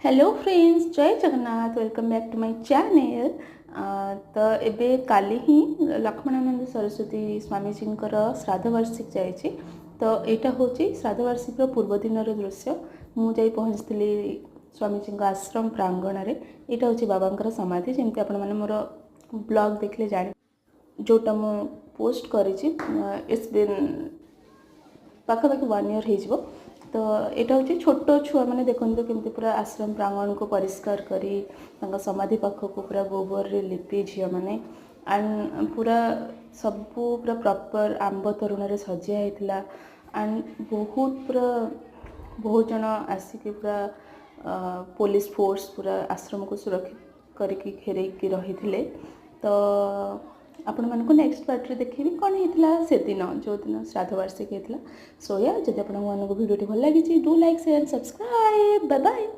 Hello friends, जय Jagannath. Welcome back to my channel. तो एबे काली ही लक्ष्मणानंद सरस्वती स्वामीजी श्राद्ध वार्षिक जाइए। तो यहाँ हूँ श्राद्ध वार्षिक पूर्व दिन दृश्य। मुझे पहुँची स्वामीजी आश्रम प्रांगण में। यहाँ हूँ बाबा समाधि, जमी आपण मैंने मोर ब्लॉग देखले जान जोटा मु पोस्ट करी पाखापाखि 1 ईयर हो। तो यहाँ हूँ छोट छुआ मैंने देखते केमती पूरा आश्रम प्रांगण को परिष्कार करी समाधि पाख को पूरा गोबर रे लिपि झी मैंने एंड पूरा सबू पूरा प्रॉपर आंब तरुण सजा होता। एंड बहुत जन आसिक पूरा पुलिस फोर्स पूरा आश्रम को सुरक्षित करके घेरैकी रही थे। तो आपण मानक नेक्स्ट पार्ट देखी कौन होता से दिन जो दिन श्राद्ध वार्षिक होता। सो या जब आपको भिडियो भल लगी do like share subscribe. Bye bye.